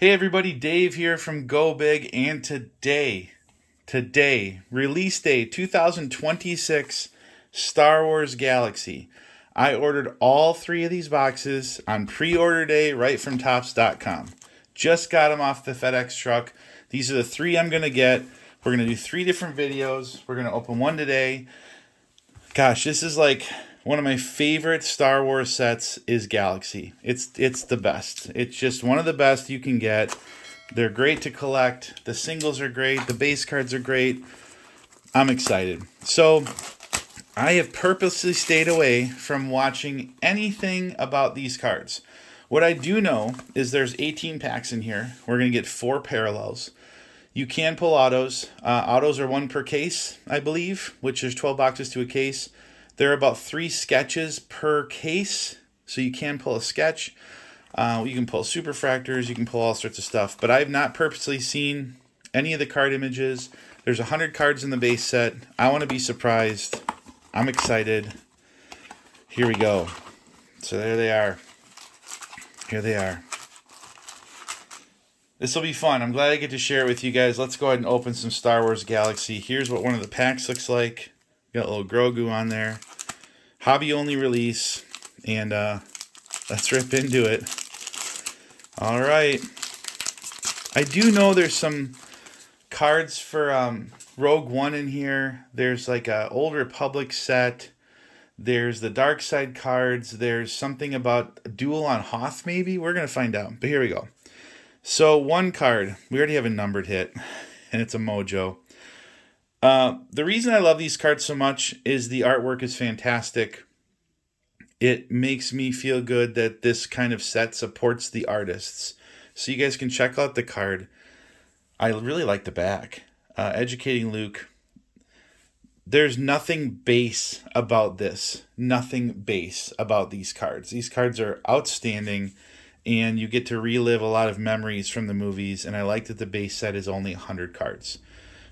Hey everybody, Dave here from Go Big, and today, release day 2026 Star Wars Galaxy. I ordered all three of these boxes on pre-order day right from Tops.com. Just got them off the FedEx truck. These are the three I'm going to get. We're going to do three different videos. We're going to open one today. Gosh, this is like one of my favorite Star Wars sets is Galaxy. It's the best. It's just one of the best you can get. They're great to collect. The singles are great. The base cards are great. I'm excited. So I have purposely stayed away from watching anything about these cards. What I do know is there's 18 packs in here. We're going to get 4 parallels. You can pull autos. Autos are 1 per case, I believe, which is 12 boxes to a case. There are about 3 sketches per case, so you can pull a sketch. You can pull superfractors, you can pull all sorts of stuff. But I've not purposely seen any of the card images. There's 100 cards in the base set. I want to be surprised. I'm excited. Here we go. So there they are. Here they are. This will be fun. I'm glad I get to share it with you guys. Let's go ahead and open some Star Wars Galaxy. Here's what one of the packs looks like. Got a little Grogu on there. Hobby only release. And let's rip into it. All right. I do know there's some cards for Rogue One in here. There's like a Old Republic set. There's the Dark Side cards. There's something about Duel on Hoth maybe. We're going to find out. But here we go. So one card, we already have a numbered hit, and it's a Mojo. The reason I love these cards so much is the artwork is fantastic. It makes me feel good that this kind of set supports the artists. So you guys can check out the card. I really like the back. Educating Luke. There's nothing base about this. Nothing base about these cards. These cards are outstanding. And you get to relive a lot of memories from the movies. And I like that the base set is only 100 cards.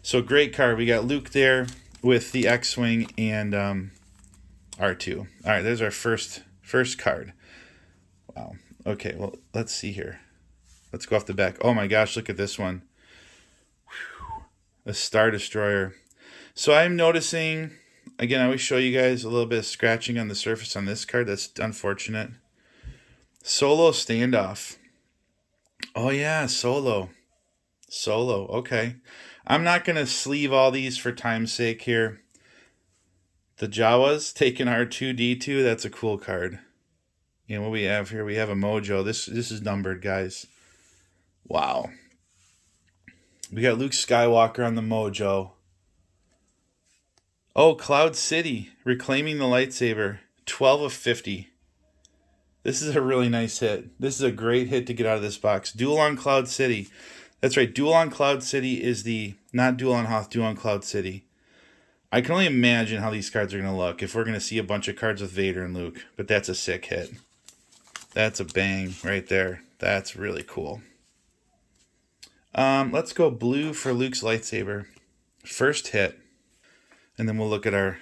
So great card. We got Luke there with the X-Wing and R2. All right, there's our first card. Wow. Okay, well, let's see here. Let's go off the back. Oh my gosh, look at this one. Whew. A Star Destroyer. So I'm noticing, again, I always show you guys a little bit of scratching on the surface on this card. That's unfortunate. Solo Standoff. Oh yeah, Solo. Okay. I'm not going to sleeve all these for time's sake here. The Jawas taking R2-D2. That's a cool card. And what we have here, we have a Mojo. This is numbered, guys. Wow. We got Luke Skywalker on the Mojo. Oh, Cloud City. Reclaiming the Lightsaber. 12 of 50. This is a really nice hit. This is a great hit to get out of this box. Duel on Cloud City. That's right. Duel on Cloud City is not Duel on Hoth, Duel on Cloud City. I can only imagine how these cards are going to look if we're going to see a bunch of cards with Vader and Luke. But that's a sick hit. That's a bang right there. That's really cool. Let's go blue for Luke's lightsaber. First hit. And then we'll look at our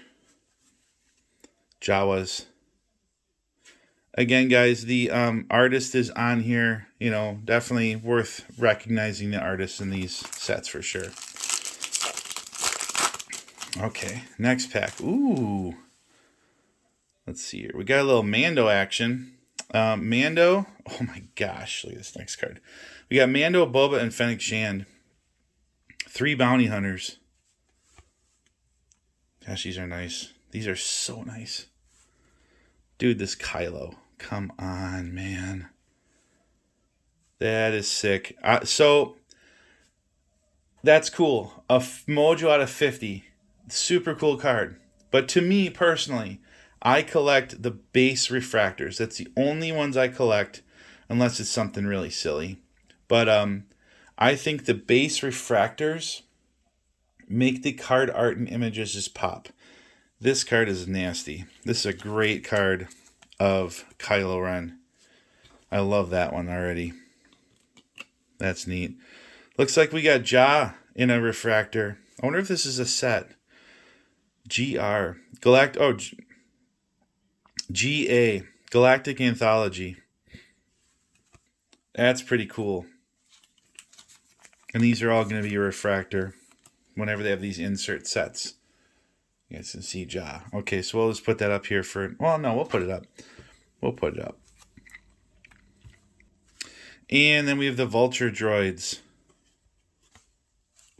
Jawas. Again, guys, the artist is on here. You know, definitely worth recognizing the artists in these sets for sure. Okay, next pack. Ooh. Let's see here. We got a little Mando action. Mando. Oh my gosh, look at this next card. We got Mando, Boba, and Fennec Shand. 3 bounty hunters. Gosh, these are nice. These are so nice. Dude, this Kylo. Come on, man. That is sick. So, that's cool. A Mojo out of 50. Super cool card. But to me, personally, I collect the base refractors. That's the only ones I collect, unless it's something really silly. But I think the base refractors make the card art and images just pop. This card is nasty. This is a great card of Kylo Ren. I love that one already. That's neat. Looks like we got Ja in a refractor. I wonder if this is a set. GR. GA. Galactic Anthology. That's pretty cool. And these are all going to be a refractor whenever they have these insert sets. You guys can see Ja. Okay, so we'll just put that up here for... Well, no, we'll put it up. We'll put it up. And then we have the Vulture Droids.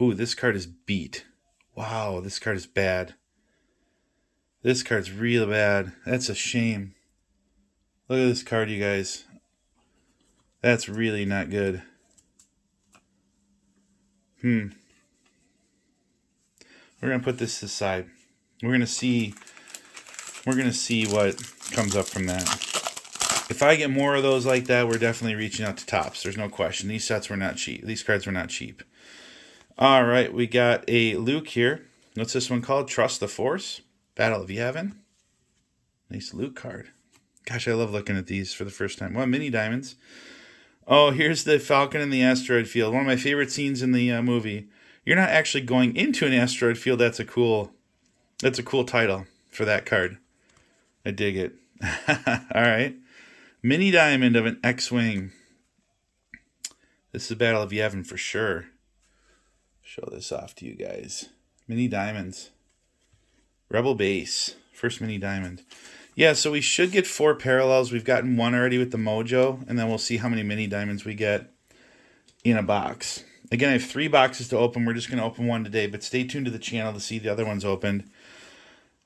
Ooh, this card is beat. Wow, this card is bad. This card's real bad. That's a shame. Look at this card, you guys. That's really not good. We're going to put this aside. We're going to see what comes up from that. If I get more of those like that, we're definitely reaching out to tops. There's no question. These sets were not cheap. These cards were not cheap. All right, we got a Luke here. What's this one called? Trust the Force. Battle of Yavin. Nice Luke card. Gosh, I love looking at these for the first time. Well, mini diamonds. Oh, here's the Falcon in the asteroid field. One of my favorite scenes in the movie. You're not actually going into an asteroid field. That's a cool title for that card. I dig it. All right. Mini diamond of an X-Wing. This is Battle of Yavin for sure. Show this off to you guys. Mini diamonds. Rebel base. First mini diamond. Yeah, so we should get 4 parallels. We've gotten 1 already with the Mojo, and then we'll see how many mini diamonds we get in a box. Again, I have 3 boxes to open. We're just going to open 1 today, but stay tuned to the channel to see the other ones opened.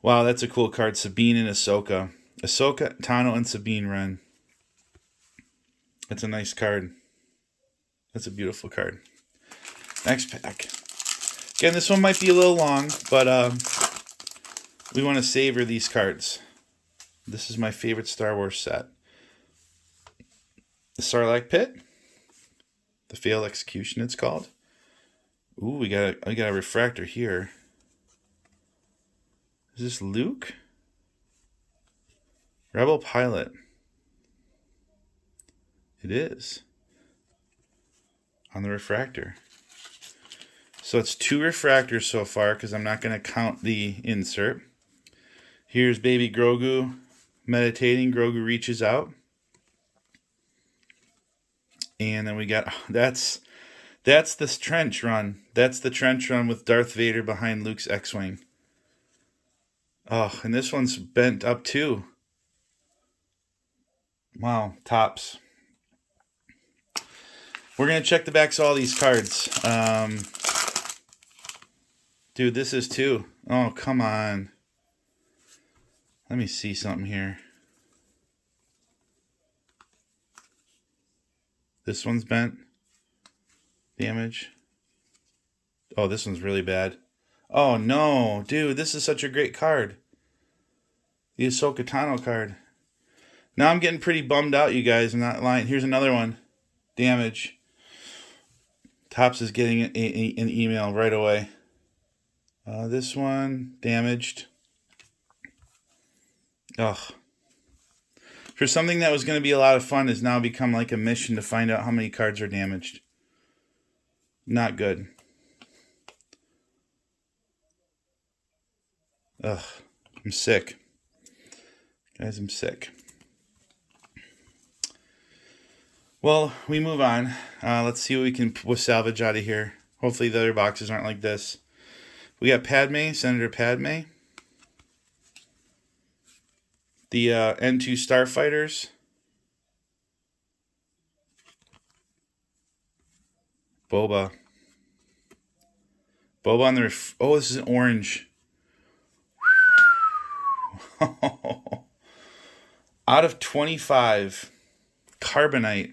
Wow, that's a cool card. Sabine and Ahsoka. Ahsoka, Tano, and Sabine run. That's a nice card. That's a beautiful card. Next pack. Again, this one might be a little long, but we want to savor these cards. This is my favorite Star Wars set. The Sarlacc Pit. The Failed Execution, it's called. Ooh, we got a refractor here. Is this Luke? Rebel Pilot. It is. On the refractor. So it's 2 refractors so far because I'm not going to count the insert. Here's baby Grogu meditating. Grogu reaches out. And then we got... That's the trench run. That's the trench run with Darth Vader behind Luke's X-Wing. Oh, and this one's bent up too. Wow, tops. We're going to check the backs of all these cards. Dude, this is 2. Oh, come on. Let me see something here. This one's bent. Damage. Oh, this one's really bad. Oh, no. Dude, this is such a great card. The Ahsoka Tano card. Now I'm getting pretty bummed out, you guys. I'm not lying. Here's another one. Damage. Tops is getting an email right away. This one, damaged. Ugh. For something that was going to be a lot of fun has now become like a mission to find out how many cards are damaged. Not good. Ugh. I'm sick. Guys, I'm sick. Well, we move on. Let's see what we can salvage out of here. Hopefully the other boxes aren't like this. We got Padme, Senator Padme. The N2 Starfighters. Boba. Boba on the... Oh, this is an orange. Out of 25. Carbonite.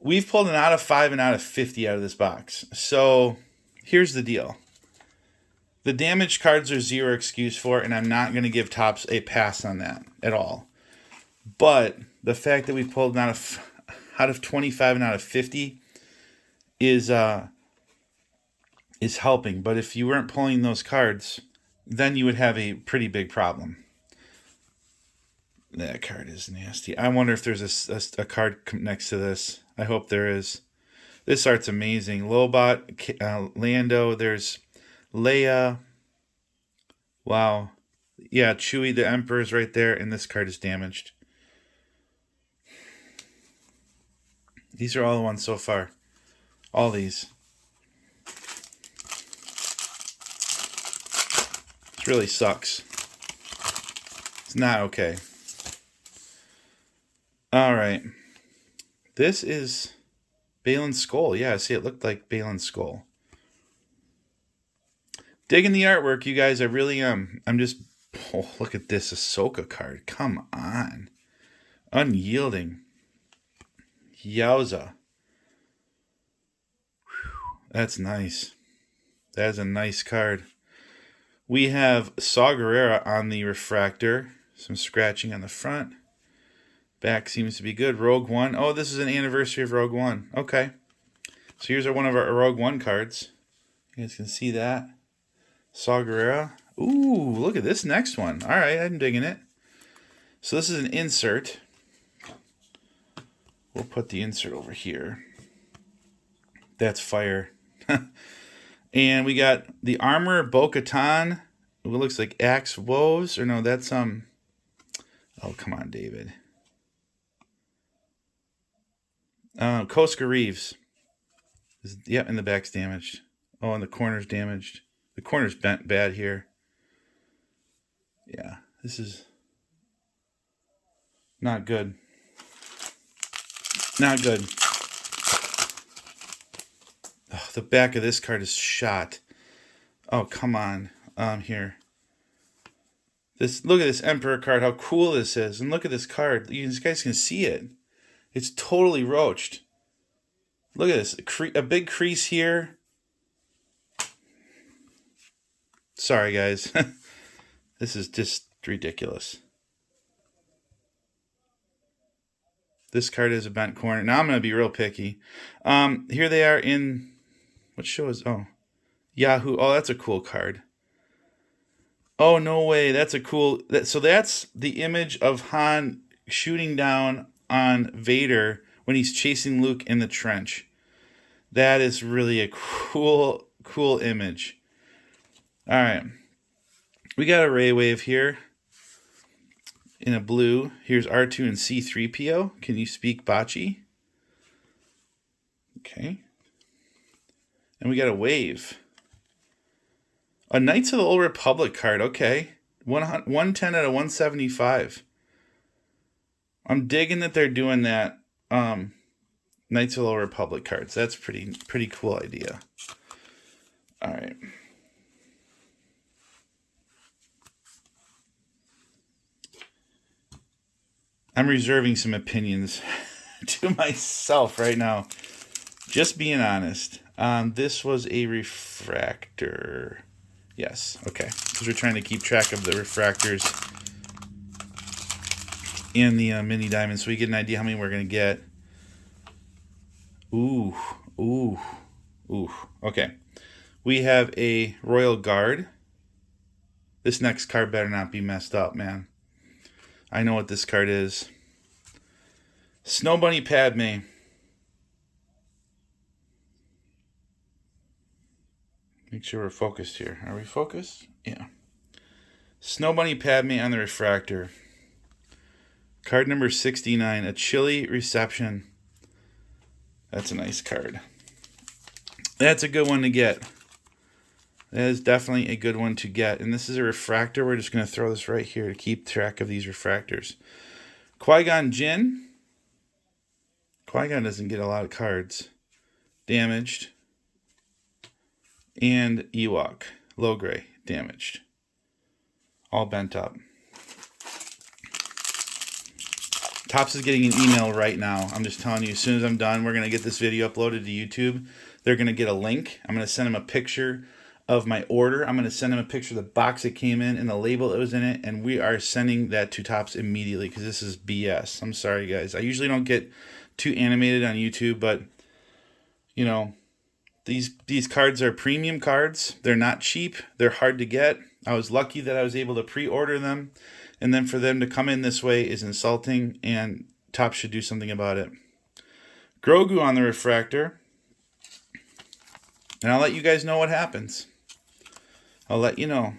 We've pulled an out of 5 and out of 50 out of this box. So, here's the deal. The damaged cards are 0 excuse for, and I'm not going to give Topps a pass on that at all. But the fact that we pulled an out of 25 and out of 50 is helping. But if you weren't pulling those cards, then you would have a pretty big problem. That card is nasty. I wonder if there's a card next to this. I hope there is. This art's amazing. Lobot, Lando, there's Leia. Wow. Yeah, Chewie, the Emperor's right there, and this card is damaged. These are all the ones so far. All these. This really sucks. It's not okay. Alright. This is Balin's skull. Yeah, see, it looked like Balin's skull. Digging the artwork, you guys. I really am. I'm just... Oh, look at this Ahsoka card. Come on. Unyielding. Yowza. Whew, that's nice. That is a nice card. We have Saw Gerrera on the refractor. Some scratching on the front. Back seems to be good. Rogue One. Oh, this is an anniversary of Rogue One. Okay. So here's one of our Rogue One cards. You guys can see that. Saw Gerrera. Ooh, look at this next one. All right, I'm digging it. So this is an insert. We'll put the insert over here. That's fire. And we got the Armor Bo-Katan. It looks like Axe Woes. Or no, that's Oh, come on, David. Koska Reeves. Yep, and the back's damaged. Oh, and the corner's damaged. The corner's bent bad here. Yeah, this is not good. Not good. Oh, the back of this card is shot. Oh, come on. Here. Look at this Emperor card, how cool this is. And look at this card. You guys can see it. It's totally roached. Look at this. A big crease here. Sorry, guys. This is just ridiculous. This card is a bent corner. Now I'm going to be real picky. Here they are in... What show is... Oh. Yahoo. Oh, that's a cool card. Oh, no way. That's a cool... So that's the image of Han shooting down on Vader when he's chasing Luke in the trench. That is really a cool image. All right. We got a Ray Wave here in a blue. Here's R2 and C-3PO. Can you speak Bocce? Okay. And we got a Wave. A Knights of the Old Republic card. Okay. 110 out of 175. I'm digging that they're doing that. Knights of the Old Republic cards. That's pretty cool idea. All right. I'm reserving some opinions to myself right now. Just being honest. This was a refractor. Yes, okay. Because we're trying to keep track of the refractors and the mini diamonds so we get an idea how many we're going to get. Ooh. Okay. We have a Royal Guard. This next card better not be messed up, man. I know what this card is. Snow Bunny Padme. Make sure we're focused here. Are we focused? Yeah. Snow Bunny Padme on the refractor. Card number 69. A Chilly Reception. That's a nice card. That's a good one to get. That is definitely a good one to get. And this is a refractor. We're just going to throw this right here to keep track of these refractors. Qui-Gon Jinn. Qui-Gon doesn't get a lot of cards. Damaged. And Ewok. Low gray. Damaged. All bent up. Topps is getting an email right now. I'm just telling you, as soon as I'm done, we're going to get this video uploaded to YouTube. They're going to get a link. I'm going to send them a picture of my order. I'm going to send them a picture of the box it came in and the label that was in it, and we are sending that to Topps immediately because this is BS. I'm sorry, guys. I usually don't get too animated on YouTube, but, you know, these cards are premium cards. They're not cheap. They're hard to get. I was lucky that I was able to pre-order them, and then for them to come in this way is insulting, and Topps should do something about it. Grogu on the refractor. And I'll let you guys know what happens. I'll let you know.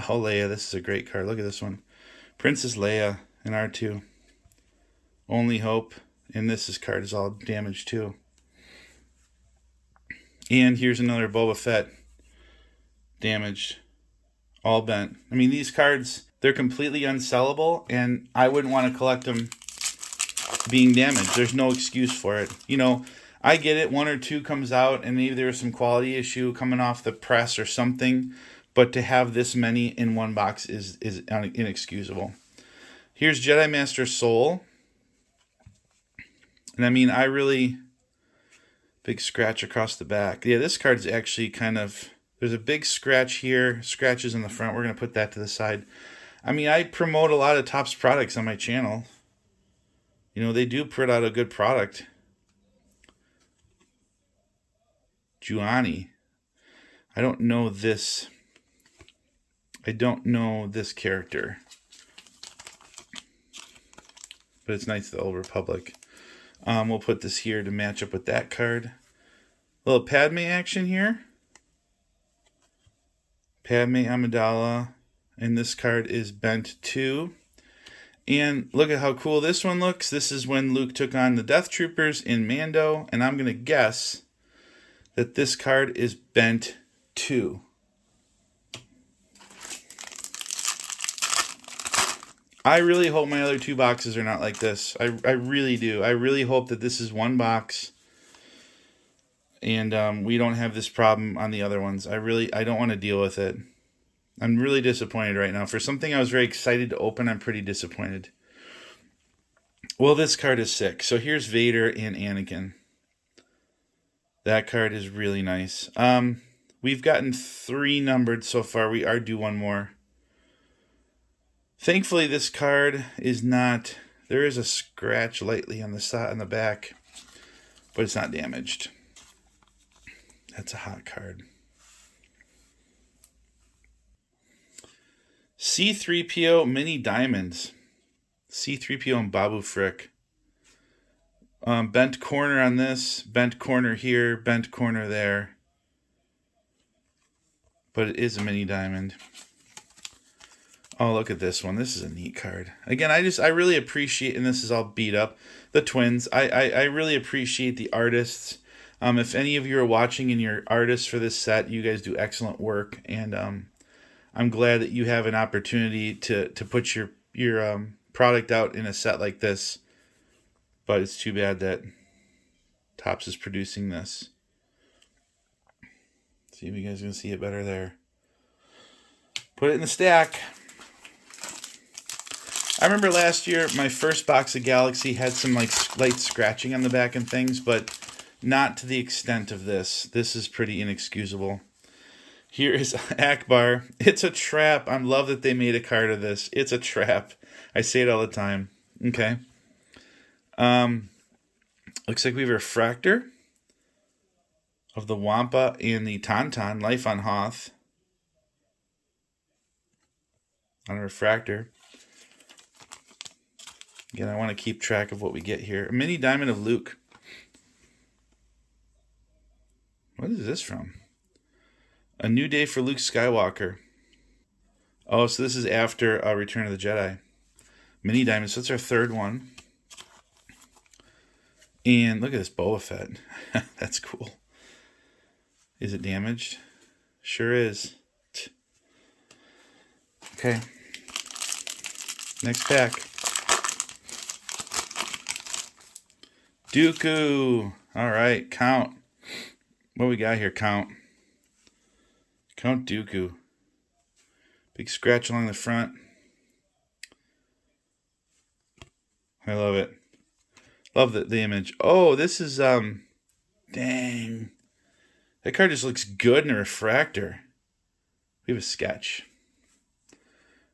Oh, Leia, this is a great card. Look at this one. Princess Leia in R2. Only Hope. And this card is all damaged too. And here's another Boba Fett. Damaged. All bent. I mean, these cards, they're completely unsellable, and I wouldn't want to collect them being damaged. There's no excuse for it. You know, I get it. One or two comes out, and maybe there's some quality issue coming off the press or something, but to have this many in one box is inexcusable. Here's Jedi Master Soul. And I mean, I really... Big scratch across the back. Yeah, this card's actually kind of... There's a big scratch here, scratches in the front. We're going to put that to the side. I mean, I promote a lot of Topps products on my channel. You know, they do put out a good product. Juani. I don't know this. I don't know this character. But it's Knights of the Old Republic. We'll put this here to match up with that card. A little Padme action here. Padme Amidala, and this card is bent 2. And look at how cool this one looks. This is when Luke took on the Death Troopers in Mando, and I'm going to guess that this card is bent 2. I really hope my other 2 boxes are not like this. I really do. I really hope that this is one box and we don't have this problem on the other ones. I don't want to deal with it. I'm really disappointed right now. For something I was very excited to open, I'm pretty disappointed. Well, this card is sick. So here's Vader and Anakin. That card is really nice. We've gotten 3 numbered so far. We are due 1 more. Thankfully, this card is not... There is a scratch lightly on the side, on the back, but it's not damaged. That's a hot card. C-3PO Mini Diamonds. C-3PO and Babu Frick. Bent corner on this. Bent corner here. Bent corner there. But it is a mini diamond. Oh, look at this one. This is a neat card. Again, I really appreciate, and this is all beat up, the twins. I really appreciate the artists. If any of you are watching and you're artists for this set, you guys do excellent work. And I'm glad that you have an opportunity to put your product out in a set like this. But it's too bad that Topps is producing this. See if you guys can see it better there. Put it in the stack. I remember last year, my first box of Galaxy had some like light scratching on the back and things, but not to the extent of this. This is pretty inexcusable. Here is Akbar. It's a trap. I love that they made a card of this. It's a trap. I say it all the time. Okay. Looks like we have a refractor of the Wampa and the Tauntaun, Life on Hoth. On a refractor. Again, I want to keep track of what we get here. A mini diamond of Luke. What is this from? A New Day for Luke Skywalker. Oh, so this is after Return of the Jedi. Mini diamond. So that's our third one. And look at this Boba Fett. That's cool. Is it damaged? Sure is. Okay. Next pack. Dooku. All right, Count. What we got here, Count? Count Dooku. Big scratch along the front. I love it. Love the image. Oh, this is, dang. That card just looks good in a refractor. We have a sketch.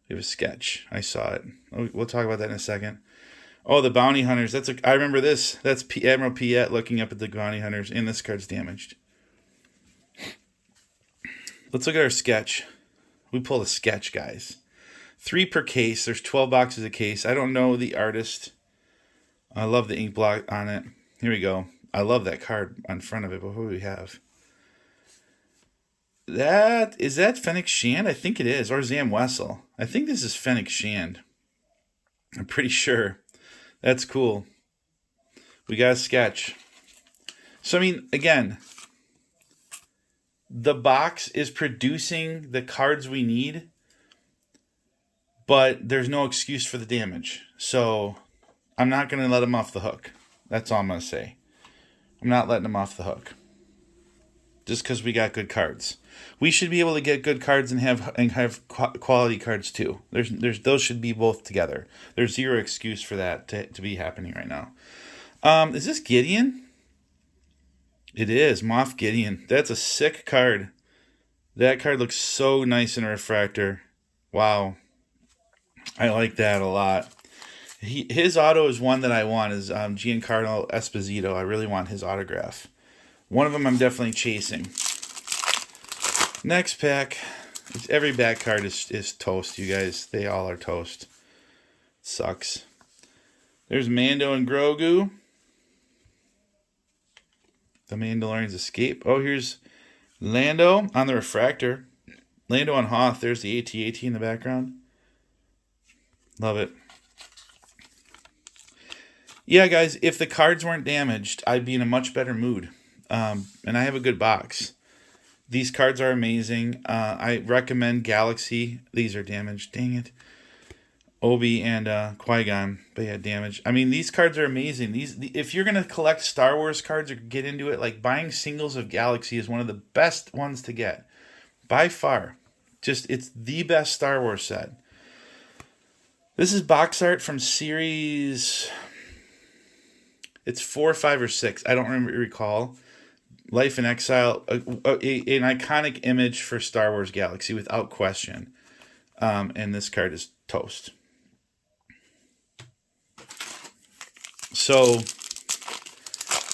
We have a sketch. I saw it. We'll talk about that in a second. Oh, the Bounty Hunters. I remember this. That's Admiral Piet looking up at the Bounty Hunters, and this card's damaged. Let's look at our sketch. We pulled a sketch, guys. 3 per case. There's 12 boxes a case. I don't know the artist. I love the ink block on it. Here we go. I love that card on front of it, but what do we have? Is that Fennec Shand? I think it is. Or Zam Wessel. I think this is Fennec Shand. I'm pretty sure. That's cool. We got a sketch. So, I mean, again, the box is producing the cards we need, but there's no excuse for the damage. So, I'm not going to let him off the hook. That's all I'm going to say. I'm not letting him off the hook. Just because we got good cards. We should be able to get good cards and have quality cards too. Those should be both together. There's zero excuse for that to be happening right now. Is this Gideon? It is Moff Gideon. That's a sick card. That card looks so nice in a refractor. Wow, I like that a lot. His auto is one that I want. Is Giancarlo Esposito. I really want his autograph. One of them I'm definitely chasing. Next pack. Every back card is toast, you guys. They all are toast. Sucks. There's Mando and Grogu. The Mandalorian's escape. Oh, here's Lando on the refractor. Lando on Hoth. There's the AT-AT in the background. Love it. Yeah, guys, if the cards weren't damaged, I'd be in a much better mood. And I have a good box. These cards are amazing. I recommend Galaxy. These are damaged. Dang it. Obi and Qui-Gon. But yeah, damaged. I mean, these cards are amazing. If you're going to collect Star Wars cards or get into it, like buying singles of Galaxy is one of the best ones to get. By far. It's the best Star Wars set. This is box art from series... It's 4, 5, or 6. I don't recall. Life in Exile, an iconic image for Star Wars Galaxy without question. And this card is toast. So,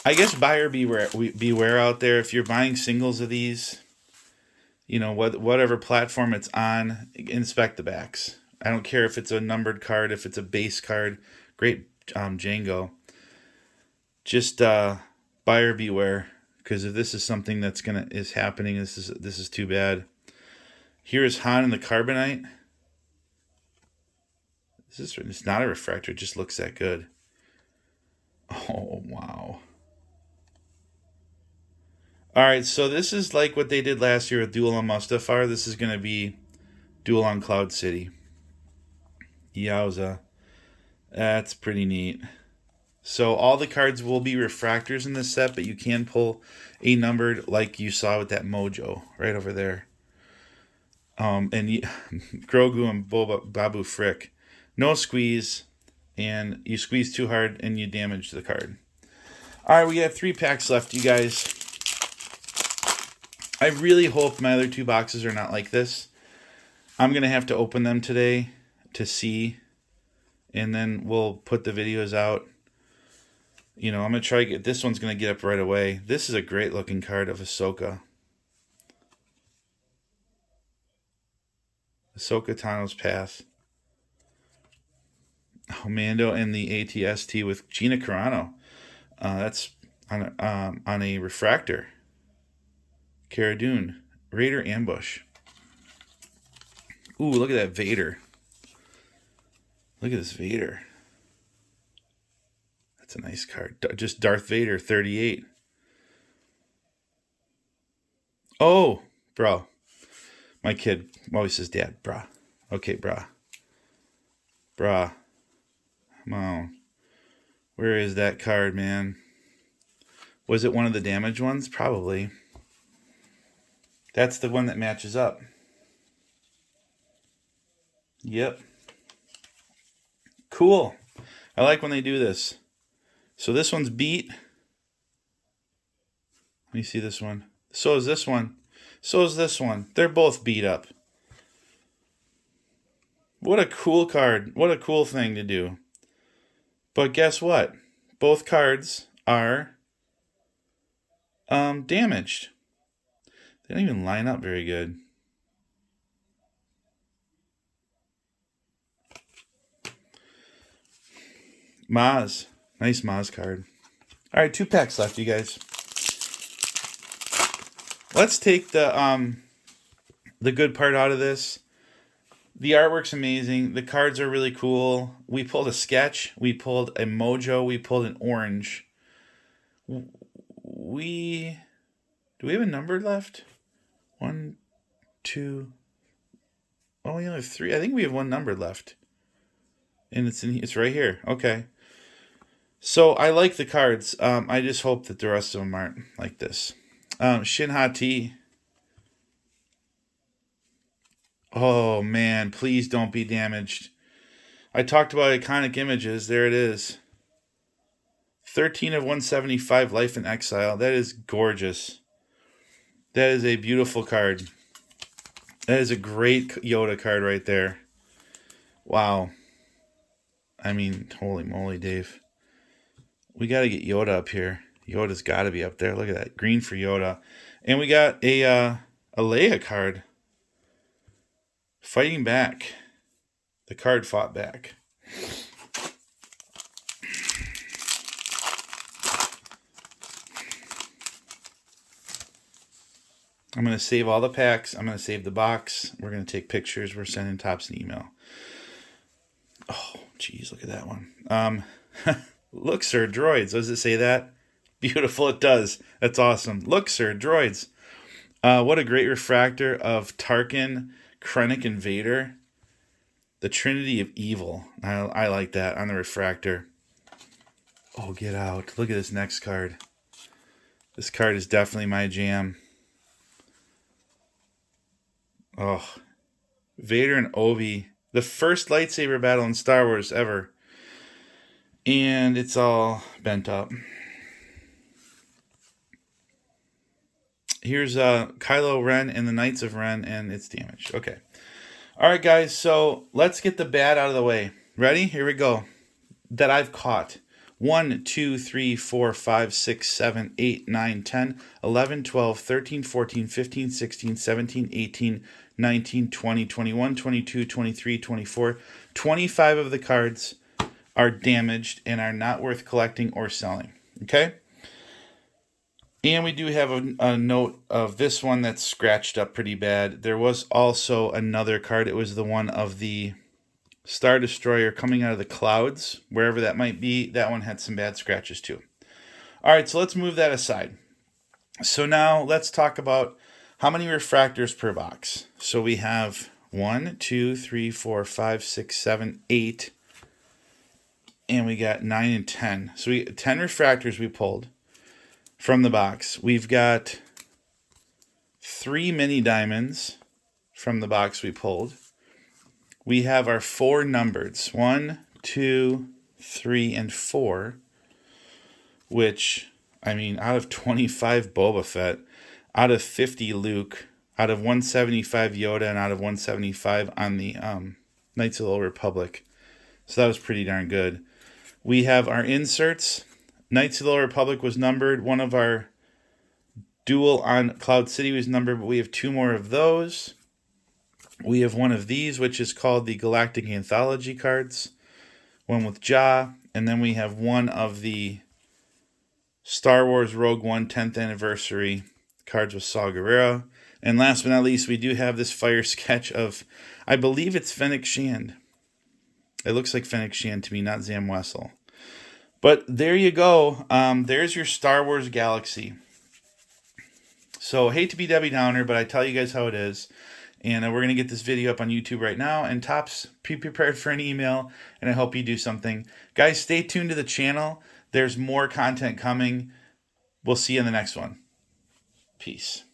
I guess buyer beware out there. If you're buying singles of these, you know, whatever platform it's on, inspect the backs. I don't care if it's a numbered card, if it's a base card. Great Django. Just buyer beware, because if this is something that's is happening, this is too bad. Here is Han in the Carbonite. It's not a refractor, it just looks that good. Oh wow. Alright, so this is like what they did last year with Duel on Mustafar. This is gonna be Duel on Cloud City. Yowza. That's pretty neat. So all the cards will be refractors in this set, but you can pull a numbered like you saw with that Mojo right over there. And Grogu and Babu Frick. No squeeze, and you squeeze too hard and you damage the card. Alright, we have 3 packs left, you guys. I really hope my other 2 boxes are not like this. I'm going to have to open them today to see, and then we'll put the videos out. You know, I'm going to try to get... This one's going to get up right away. This is a great looking card of Ahsoka. Ahsoka Tano's Path. Oh, Mando and the AT-ST with Gina Carano. That's on a refractor. Cara Dune. Raider Ambush. Ooh, look at that Vader. Look at this Vader. That's a nice card. Just Darth Vader, 38. Oh, bro. My kid always says, Dad, brah. Okay, brah. Brah. Come on. Where is that card, man? Was it one of the damaged ones? Probably. That's the one that matches up. Yep. Cool. I like when they do this. So this one's beat. Let me see this one. So is this one. So is this one. They're both beat up. What a cool card. What a cool thing to do. But guess what? Both cards are damaged. They don't even line up very good. Maz. Nice Maz card. Alright, 2 packs left, you guys. Let's take the good part out of this. The artwork's amazing. The cards are really cool. We pulled a sketch. We pulled a Mojo. We pulled an orange. Do we have a number left? 1, 2. Oh, we only have 3. I think we have one number left. And it's right here. Okay. So I like the cards. I just hope that the rest of them aren't like this. Shin Ha-Ti. Oh, man. Please don't be damaged. I talked about iconic images. There it is. 13 of 175 Life in Exile. That is gorgeous. That is a beautiful card. That is a great Yoda card right there. Wow. I mean, holy moly, Dave. We got to get Yoda up here. Yoda's got to be up there. Look at that. Green for Yoda. And we got a Leia card. Fighting back. The card fought back. I'm going to save all the packs. I'm going to save the box. We're going to take pictures. We're sending Tops an email. Oh, geez, look at that one. Look, sir, droids. Does it say that? Beautiful, it does. That's awesome. Look, sir, droids. What a great refractor of Tarkin, Krennic, and Vader. The Trinity of Evil. I like that on the refractor. Oh, get out. Look at this next card. This card is definitely my jam. Oh, Vader and Obi. The first lightsaber battle in Star Wars ever. And it's all bent up. Here's Kylo Ren and the Knights of Ren, and it's damaged. Okay. All right, guys, so let's get the bad out of the way. Ready? Here we go. That I've caught. 1, 2, 3, 4, 5, 6, 7, 8, 9, 10, 11, 12, 13, 14, 15, 16, 17, 18, 19, 20, 21, 22, 23, 24. 25 of the cards are damaged and are not worth collecting or selling. Okay? And we do have a note of this one that's scratched up pretty bad. There was also another card. It was the one of the Star Destroyer coming out of the clouds, wherever that might be. That one had some bad scratches too. All right, so let's move that aside. So now let's talk about how many refractors per box. So we have 1, 2, 3, 4, 5, 6, 7, 8. And we got 9 and 10. So 10 refractors we pulled from the box. We've got 3 mini diamonds from the box we pulled. We have our 4 numbereds, 1, 2, 3, and 4, which, I mean, out of 25 Boba Fett, out of 50 Luke, out of 175 Yoda, and out of 175 on the Knights of the Old Republic. So that was pretty darn good. We have our inserts. Knights of the Old Republic was numbered. One of our Duel on Cloud City was numbered, but we have 2 more of those. We have one of these, which is called the Galactic Anthology cards. One with Ja. And then we have one of the Star Wars Rogue One 10th Anniversary cards with Saw Gerrera. And last but not least, we do have this fire sketch of, I believe it's Fennec Shand. It looks like Fennec Shand to me, not Zam Wessel. But there you go. There's your Star Wars Galaxy. So, hate to be Debbie Downer, but I tell you guys how it is. And we're going to get this video up on YouTube right now. And Tops, be prepared for an email. And I hope you do something. Guys, stay tuned to the channel. There's more content coming. We'll see you in the next one. Peace.